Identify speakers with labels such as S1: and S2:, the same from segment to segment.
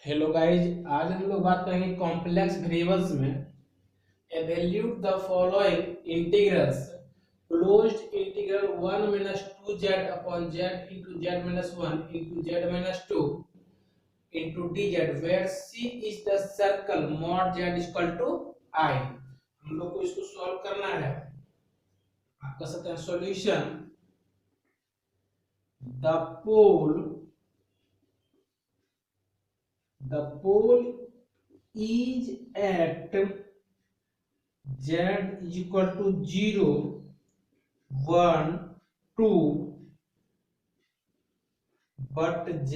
S1: Hello guys, आज हम लोग बात करेंगे कॉम्प्लेक्स वेरिएबल्स में। Evaluate the following integrals. Closed integral 1 minus 2z upon z into z minus 1 into z minus 2 into dz where c is the circle mod z is equal to I। हम लोग को इसको solve करना है। आप कर सकते हैं solution. The pole is at z is equal to 0, 1, 2, but z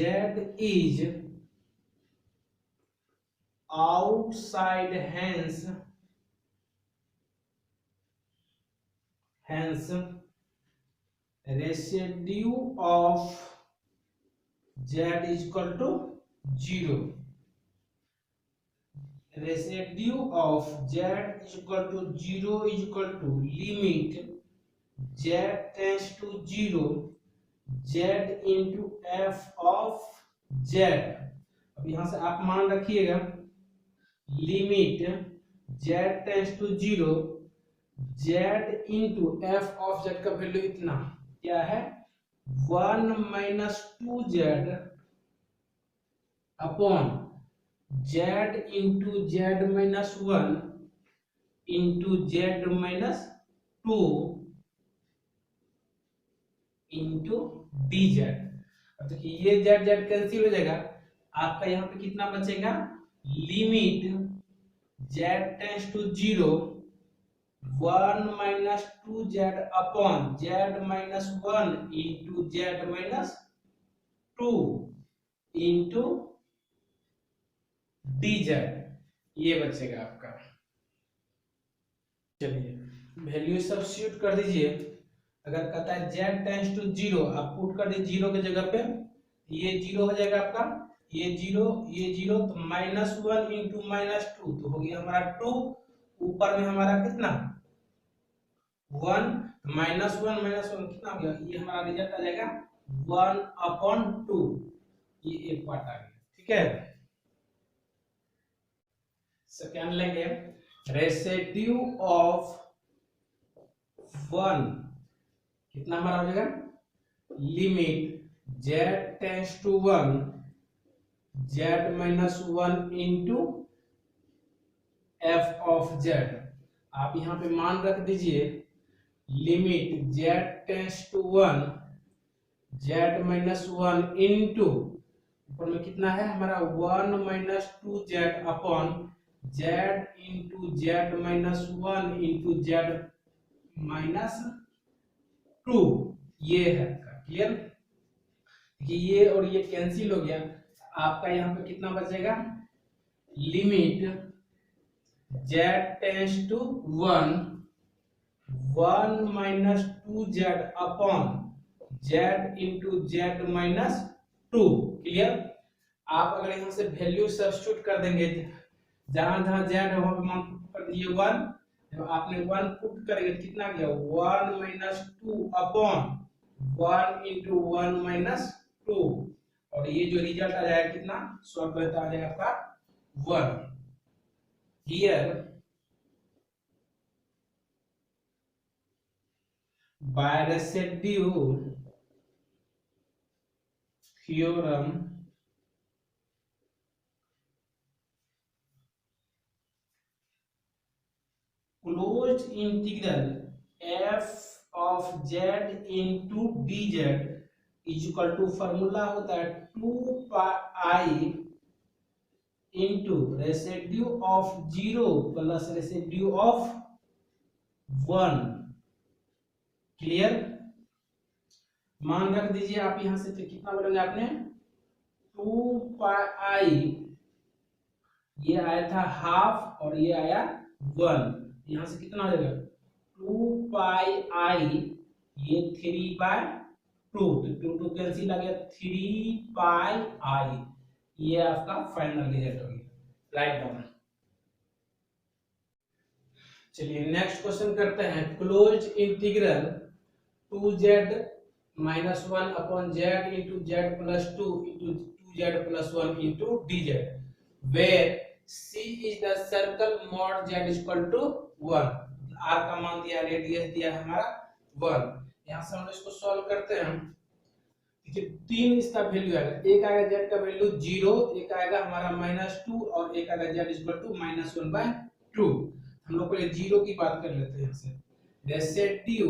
S1: is outside, hence residue of z is equal to 0। residue of z is equal to 0 is equal to limit z tends to 0 z into f of z। अब यहां से आप मान रखिएगा limit z tends to 0 z into f of z का value इतना क्या है 1 minus 2z upon z into z minus 1 into z minus 2 into dz। अब देखिए ये z z कैंसिल हो जाएगा, आपका यहाँ पे कितना बचेगा limit z tends to 0 1 minus 2z upon z minus 1 into z minus 2 into dz, ये बचेगा आपका। चलिए वैल्यू सब्स्टिट्यूट कर दीजिए। अगर कहता है z टेंस टू 0, आप पुट कर दीजिए 0 के जगह पे, ये 0 हो जाएगा आपका, ये 0 ये 0, तो -1 इंटू -2 तो हो गया हमारा 2, ऊपर में हमारा कितना 1, -1 कितना हो गया, ये हमारा रिजल्ट आ जाएगा 1/2, ये एक पार्ट आ गया। ठीक है, सेकेंड लेंगे रेसिड्यू ऑफ 1, कितना हमारा हो जाएगा limit z tends to 1 z minus 1 into f of z। आप यहाँ पे मान रख दीजिए limit z tends to 1 z minus 1 into ऊपर में कितना है हमारा 1 minus 2z upon z into z minus 1 into z minus 2, ये है क्लियर। ये और ये कैंसिल हो गया, आपका यहाँ पे कितना बचेगा limit z tends to 1 1 minus 2z upon z into z minus 2, clear. आप अगर यहाँ से वैल्यू सब्स्टिट्यूट कर देंगे, जहां जहां z है वहां पे मान कर दीजिए 1, जब आपने 1 पुट करेंगे कितना गया 1 minus 2 अपॉन 1 into 1 minus 2, और ये जो रिजल्ट आ जाएगा कितना सॉल्व करता आ जाएगा आपका 1। Here by residue theorem closed integral f of z into dz is equal to formula होता है 2 pi into residue of 0 plus residue of 1, clear. मान रख दीजिए आप यहां से, तो कितना बोलेंगे आपने 2 पाई, ये आया था हाफ और ये आया 1, यहां से कितना हो जाएगा 2 पाई आई, ये 3/2, तो 2 कैंसिल आ गया 3 पाई आई, ये आपका फाइनल रिजल्ट हो गया। Write down. चलिए नेक्स्ट क्वेश्चन करते हैं। Closed integral 2z -1 upon z into z plus 2 into 2z plus 1 into dz, where c is the circle mod z is equal to 1। r का मान दिया, रेडियस दिया है हमारा 1। यहाँ से हम इसको सॉल्व करते हैं। देखिए तीन इसका वैल्यू आएगा, एक आएगा z का वैल्यू 0, एक आएगा हमारा -2 और एक आएगा z इक्वल टू -1/2। हम लोग पहले 0 की बात कर लेते हैं। यहाँ से रेसिड्यू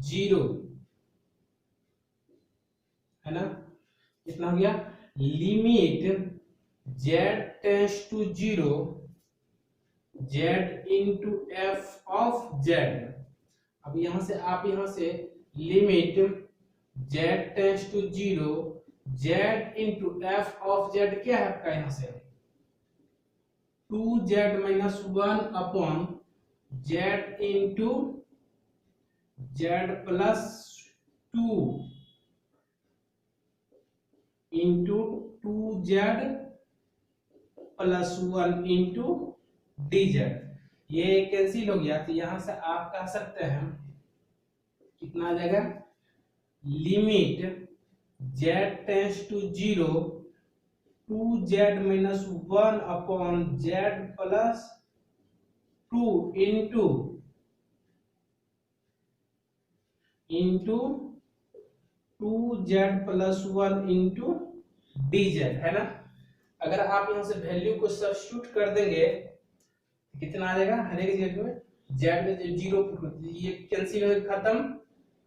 S1: 0 है ना, कितना हो गया, limit z tends to 0 z into f of z। अब यहां से आप यहां से limit z tends to 0 z into f of z क्या है आपका, यहां से 2z minus 1 upon z into z plus 2 into 2z plus 1 into dz। ये कैंसिल हो गया, तो यहां से आप कह सकते हैं कितना आ जाएगा, limit z tends to 0 2z minus 1 upon z plus 2 into 2z plus 1 into dz, है ना। अगर आप यहां से वैल्यू को सब्स्टिट्यूट कर देंगे कितना आ जाएगा, हर एक जगह में z में 0, ये कैंसिल हो खत्म,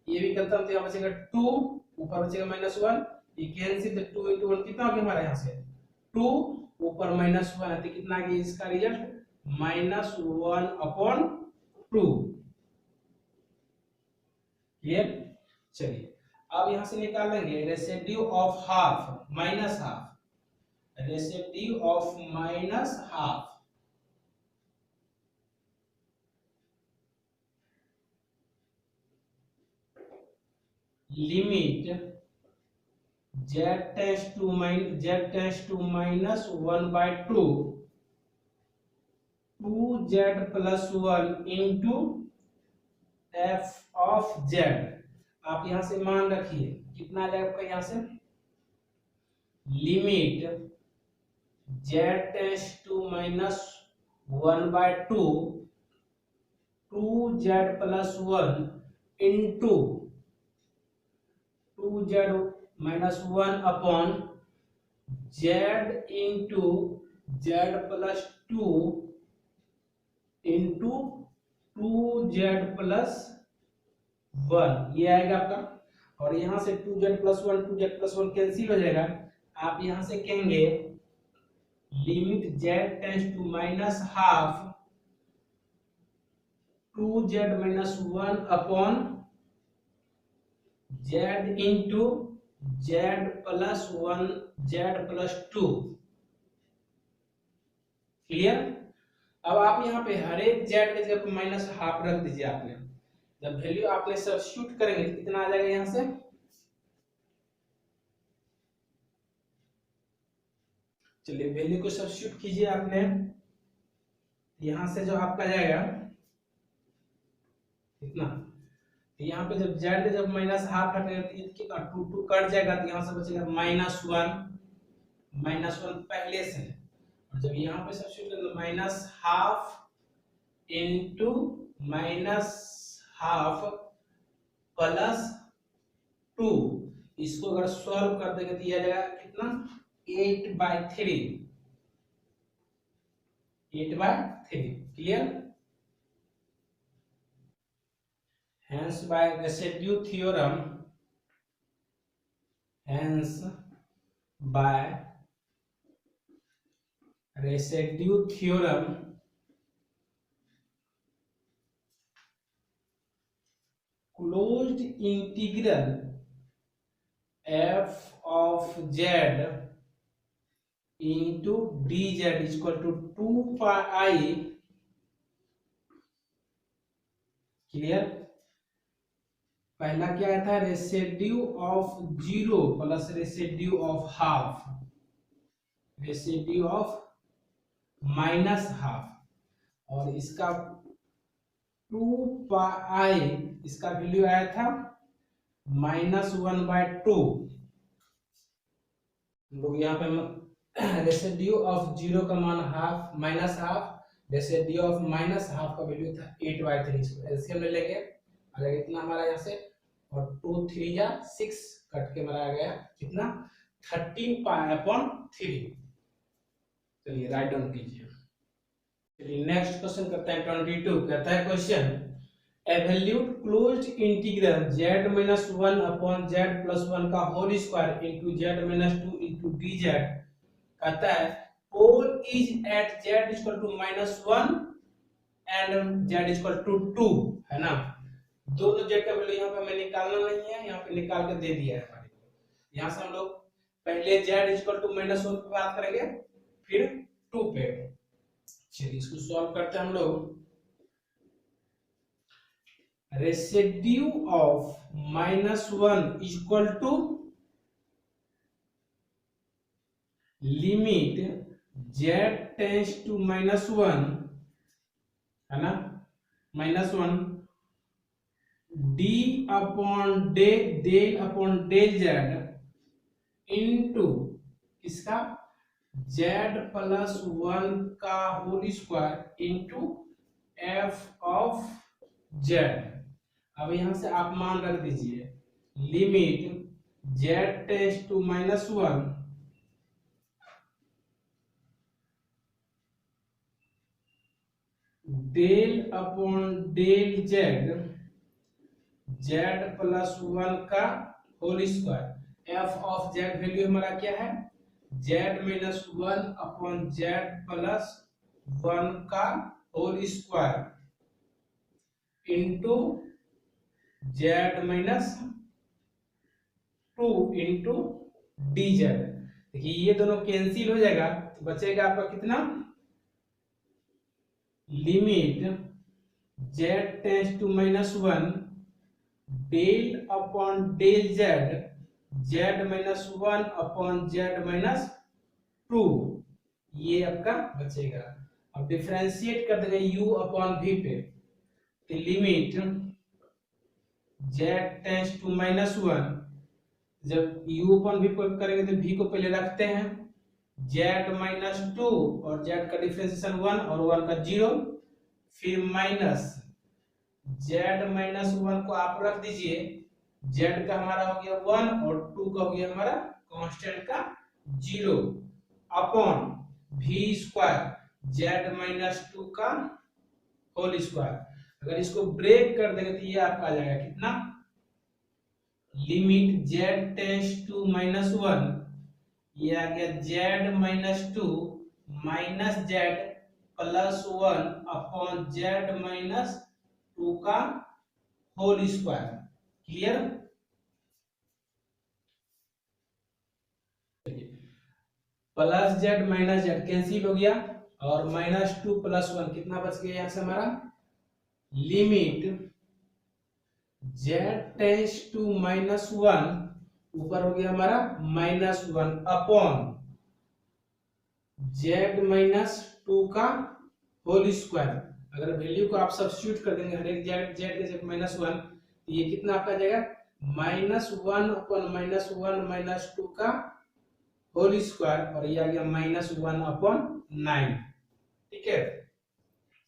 S1: ये भी खत्म, तो यहाँ बचेगा 2, ऊपर बचेगा -1, ये कैंसिल, तो 2 इंटू 1 कितना हो गया हमारा, यहाँ से 2 ऊपर -1 है, तो कितना आ गया इसका रिजल्ट, -1 अपॉन 2। क्लियर। चलिए अब यहां से निकालेंगे residue of half, minus half, residue of minus half. Limit z tends to -1/2 2z plus 1 into f of z। आप यहां से मान रखिए कितना आ जाएगा आपका, यहां से limit z tends to -1/2 2z plus 1 into 2z minus 1 upon z into z plus 2 into 2z plus 1, ये आएगा आपका। और यहां से 2z प्लस 1 कैंसिल हो जाएगा। आप यहां से कहेंगे limit z tends to minus half 2z minus 1 upon z into z plus 1 z plus 2। Clear. अब आप यहाँ पे हर एक z के जगह पे माइनस हाफ रख दीजिए। आपने जब वैल्यू आपने सब्स्टिट्यूट करेंगे तो कितना आ जाएगा, यहाँ से चलिए वैल्यू को सब्स्टिट्यूट कीजिए आपने, यहां से जो आपका जाएगा कितना, यहाँ पे जब z जब माइनस हाफ हटेगा तो कितना 2 कट जाएगा, तो यहाँ से बचेगा -1 पहले से। और जब यहाँ पे सब्स्टिट्यूट करेंगे minus half into minus half plus 2, इसको अगर सॉल्व कर देंगे तो ये आ जाएगा कितना 8/3। Clear. Hence by residue theorem, closed integral f of z into dz is equal to 2 pi। Clear. पहला क्या आया था, residue of 0 plus residue of half, residue of minus half, और इसका 2 पाई, इसका वैल्यू आया था -1/2। हम लोग यहाँ पे रेसिड्यू ऑफ जीरो का मान half minus half, residue of minus half का वैल्यू था 8/3, इसको एलसीएम ले लेंगे आ जाएगा इतना हमारा यहाँ से, और 2 3 या 6 कट के हमारा आ गया कितना 13/3। चलिए राइट डाउन कीजिए। चलिए नेक्स्ट क्वेश्चन करते हैं 22। कहता है question evaluate closed integral z minus 1 upon z plus 1 का whole square into z minus 2 into dz। कहता है pole is at z equal to -1 and z equal to 2, है ना। दोनों z का वैल्यू यहाँ पे हमें निकालना नहीं है, यहाँ पे निकाल के दे दिया है हमारे को। यहाँ से हम लोग पहले z इक्वल टू -1 पे बात करेंगे, फिर 2 पे। चलिए इसको सॉल्व करते हैं हम लोग। Residue of -1 equal to limit z tends to -1, है ना, -1 d upon del upon del z into किसका z प्लस 1 का whole square into f of z। अब यहां से आप मान रख दीजिए limit z tends to -1 del upon del z plus 1 का whole square, f of z value हमारा क्या है z minus 1 upon z plus 1 का whole square into z minus 2 into dz। देखिए ये दोनों कैंसिल हो जाएगा तो बचेगा आपका कितना limit z tends to -1 del upon del z minus 1 upon z minus 2, ये आपका बचेगा। अब डिफरेंशिएट कर देंगे u अपॉन v पे, तो लिमिट z टेंड्स टू -1, जब u अपॉन v को करेंगे तो v को पहले रखते हैं z माइनस 2 और z का डिफरेंशिएशन 1 और 1 का 0, फिर माइनस z माइनस 1 को आप रख दीजिए, z का हमारा हो गया 1 और 2 का हो गया हमारा कांस्टेंट का 0 upon v square z minus 2 का होल स्क्वायर। अगर इसको ब्रेक कर देंगे तो ये आपका आ जाएगा कितना लिमिट z टेंड्स टू -1, ये आ गया z minus 2 minus z plus 1 upon z minus 2 का whole square. Clear. Plus z minus z cancel हो गया और -2 प्लस 1 कितना बच गया यहाँ से हमारा लिमिट z टेंड्स टू -1, ऊपर हो गया हमारा -1 अपॉन z माइनस 2 का होल स्क्वायर। अगर वैल्यू को आप सब्स्टिट्यूट कर देंगे हर एक z के जगह -1, तो ये कितना आपका जाएगा -1 अपॉन -1 माइनस 2 का होल स्क्वायर, और ये आ गया -1 अपॉन 9। ठीक है।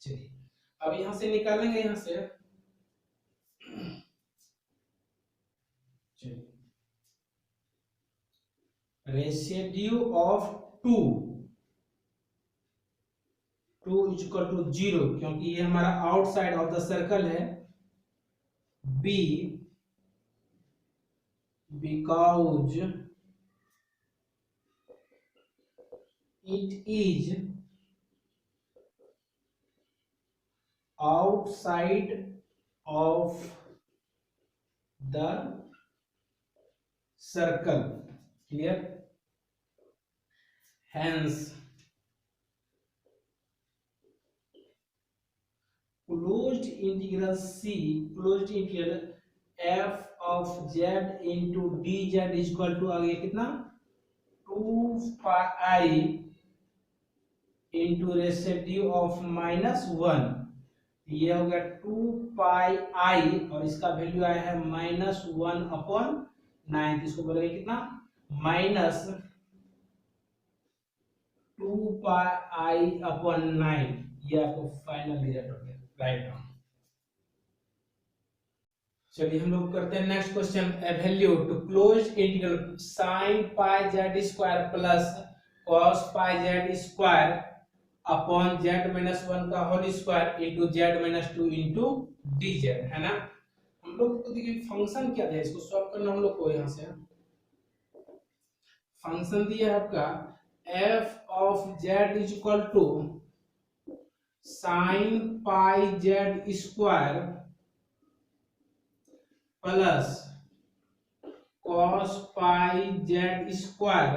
S1: चलिए अब यहां से निकालेंगे, यहां से residue of 2 is equal to 0, क्योंकि ये हमारा आउटसाइड ऑफ द सर्कल है b, because it is outside of the circle. Clear? Hence closed integral c, closed integral f of z into dz is equal to आ गया कितना 2 pi into residue of -1, ये हो गया 2 पाई आई और इसका value आया है -1 अपॉन 9, इसको बोलेंगे कितना 2πi/9, ये आपको फाइनल रिजल्ट हो गया, राइट। चलिए हम लोग करते हैं next question. Value to close integral sin pi z square plus cos pi z square upon z minus 1 का whole square into z minus 2 into dz, है ना। हम लोग को देखिए फंक्शन क्या दिया, इसको सॉल्व करना हम लोग को। यहां से फंक्शन दिया है आपका f of z is equal to sin pi z square plus cos pi z square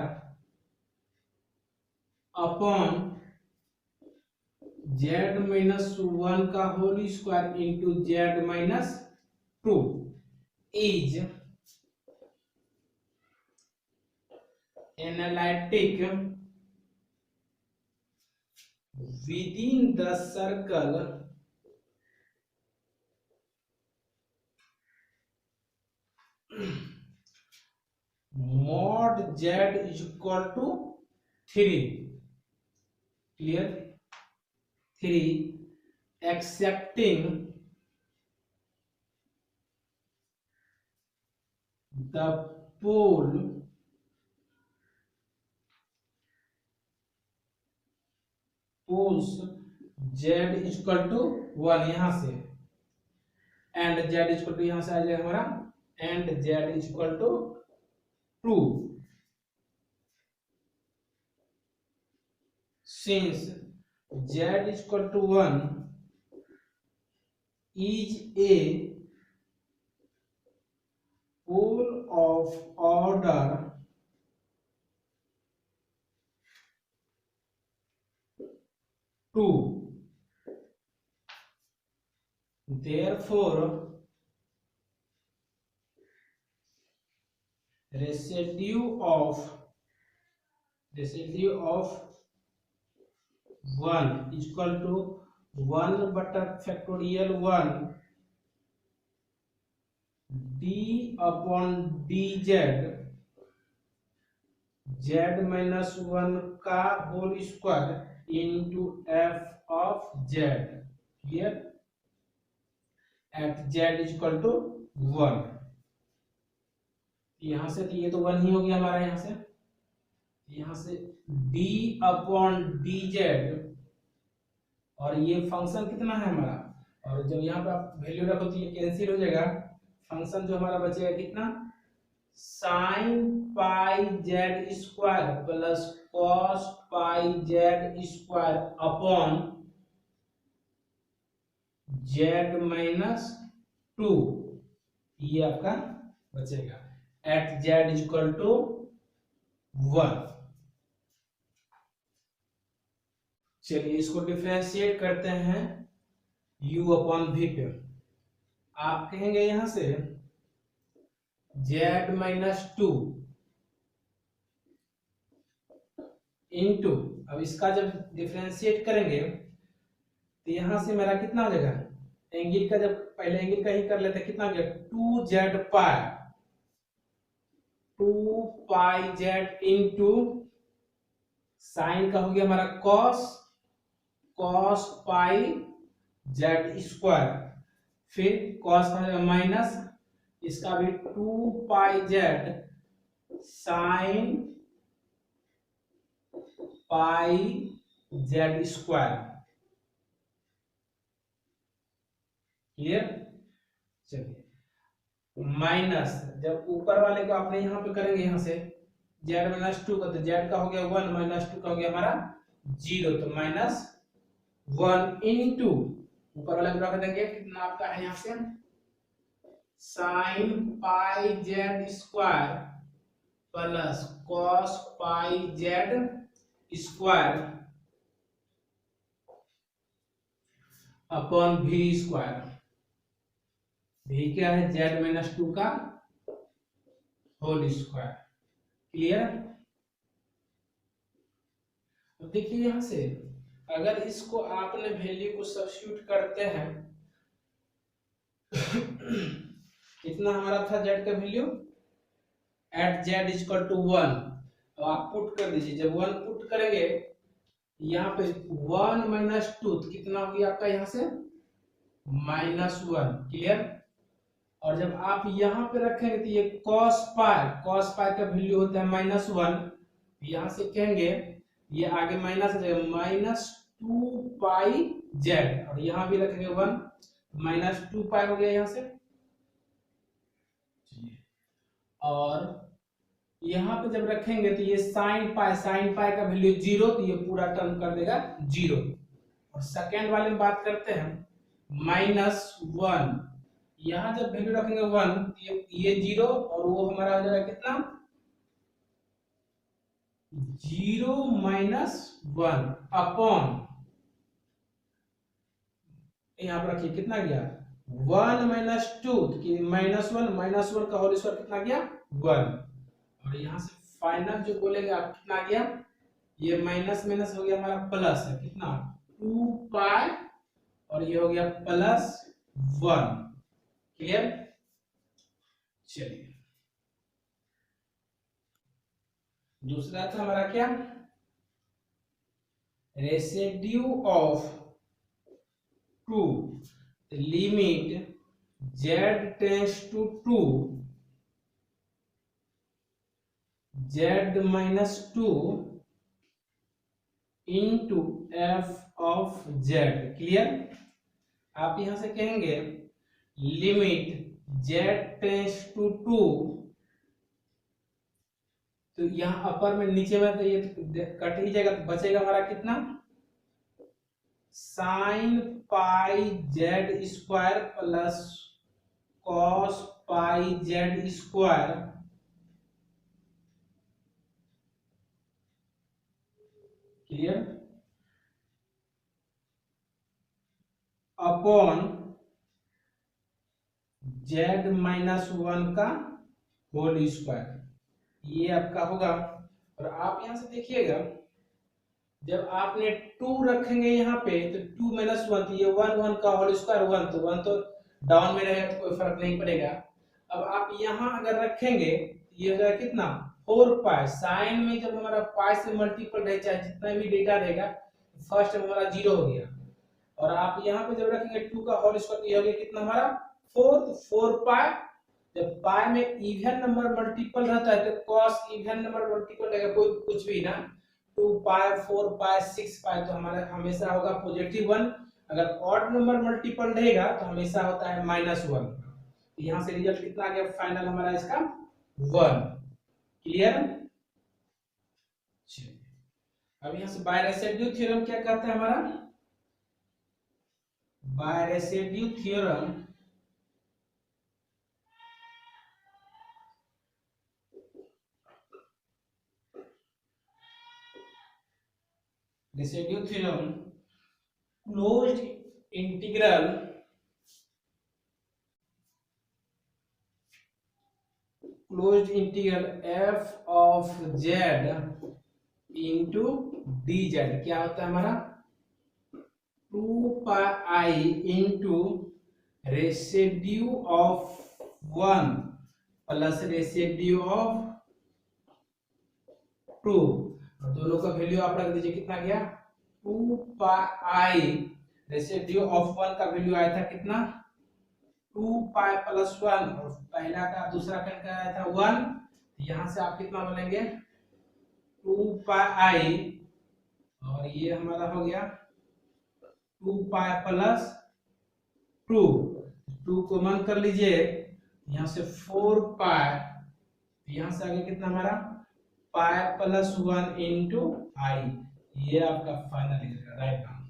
S1: upon z minus 1 का whole square into z minus 2 is analytic within the circle mod z is equal to 3, clear, 3 accepting the poles z is equal to 1 यहां से, and z is equal to यहां से आ जाएगा हमारा and z is equal to 2 since z is equal to 1 is a pole of order 2, therefore residue of 1 is equal to 1 बटा factorial 1 d upon dz z minus 1 का whole square into f of z, clear, at z is equal to 1। यहां से तो ये तो 1 ही हो गया हमारा, यहां से d अपॉन dz, और ये फंक्शन कितना है हमारा, और जब यहाँ पे आप वैल्यू रखो तो ये कैंसिल हो जाएगा। फंक्शन जो हमारा बचेगा कितना, sin pi z square plus cos pi z square upon z minus 2, ये आपका बचेगा at z is equal to 1। चलिए इसको डिफरेंशिएट करते हैं u अपॉन v पे। आप कहेंगे यहां से z माइनस 2 इंटू, अब इसका जब डिफरेंशिएट करेंगे तो यहां से मेरा कितना हो जाएगा, एंगल का, जब पहले एंगल का ही कर लेते हैं, कितना हो गया 2z पाई, 2 पाई z इंटू साइन का हो गया हमारा cos पाई जेड स्क्वायर, फिर cos का हो जाएगा माइनस, इसका भी 2 pi z sine pi z square, clear. चलिए माइनस, जब ऊपर वाले को आपने यहां पे करेंगे, यहां से z माइनस 2 का, तो z का हो गया 1 माइनस 2 का हो गया हमारा 0, तो माइनस 1 इंटू ऊपर वाले को रख देंगे, कितना आपका है यहां से sin pi z square plus cos pi z square upon v square, v क्या है z माइनस 2 का होल स्क्वायर, क्लियर। अब देखिए यहां से अगर इसको आपने वैल्यू को सब्स्टिट्यूट करते हैं कितना हमारा था z का वैल्यू, at z is equal to 1, तो आप पुट कर दीजिए। जब 1 पुट करेंगे यहाँ पे 1 माइनस 2 कितना हो गया आपका यहाँ से -1। क्लियर। और जब आप यहाँ पे रखेंगे तो ये cos पाई का वैल्यू होता है -1, यहाँ से कहेंगे ये आगे माइनस हो जाएगा -2 पाई z, और यहाँ भी रखेंगे 1, -2 पाई हो गया यहाँ से। और यहाँ पे जब रखेंगे तो ये साइन पाई का वैल्यू 0, तो ये पूरा टर्म कर देगा 0। और सेकेंड वाले में बात करते हैं -1, यहाँ जब वैल्यू रखेंगे 1, ये 0 और वो हमारा हो जाएगा कितना 0 -1 अपॉन, यहाँ पर रखिए कितना गया 1 -2, -1 का होल स्क्वायर कितना गया 1। और यहाँ से फाइनल जो बोलेंगे आप कितना गया, ये माइनस माइनस हो गया हमारा प्लस है कितना 2 पाई, और ये हो गया +1। क्लियर। चलिए दूसरा था हमारा क्या, residue of 2, limit z tends to 2 z-2 into f of z। Clear. आप यहां से कहेंगे लिमिट z टेंड्स टू 2, तो यहाँ अपर में नीचे में तो ये कट ही जाएगा, तो बचेगा हमारा कितना sin पाई z स्क्वायर प्लस cos पाई z square clear upon z-1 का होल स्क्वायर, ये आपका होगा। और आप यहां से देखिएगा जब आपने 2 रखेंगे यहाँ पे तो 2 - 1, तो ये 1 का होल स्क्वायर 1, तो 1 तो डाउन में रहेगा तो कोई फर्क नहीं पड़ेगा। अब आप यहाँ अगर रखेंगे ये हो जाएगा कितना 4 पाई, साइन में जब हमारा पाई से मल्टीपल रहे चाहे जितना भी डेटा रहेगा, फर्स्ट में हमारा 0 हो गया। और आप यहाँ पे जब रखेंगे 2 का होल स्क्वायर, तो ये हो गया कितना हमारा 4, तो 4 पाई। जब पाई में इवन नंबर मल्टीपल रहता है तो cos इवन नंबर मल्टीपल रहेगा, कोई कुछ भी ना, 2 पाई 4 पाई 6 पाई, तो हमारा हमेशा होगा +1। अगर ऑड नंबर मल्टीपल रहेगा तो हमेशा होता है -1। यहाँ से रिजल्ट कितना आ गया फाइनल हमारा इसका 1। क्लियर। अब यहाँ से बाय रेसिड्यू थ्योरम क्या कहता है हमारा, by residue theorem closed integral f of z into dz क्या होता है हमारा 2 pi into residue of 1 plus residue of 2, और दोनों का वैल्यू आप रख दीजिए कितना गया 2 पाई, रेसिड्यू ऑफ 1 का वैल्यू आया था कितना 2 पाई +1, और पहला का दूसरा का आया था 1, यहाँ से आप कितना बोलेंगे 2 पाई, और ये हमारा हो गया 2 पाई +2, 2 को कॉमन कर लीजिए, यहाँ से 4 पाई, यहाँ से आगे कितना हमारा पाई +1 इंटू आई, ये आपका फाइनल राइट आंसर।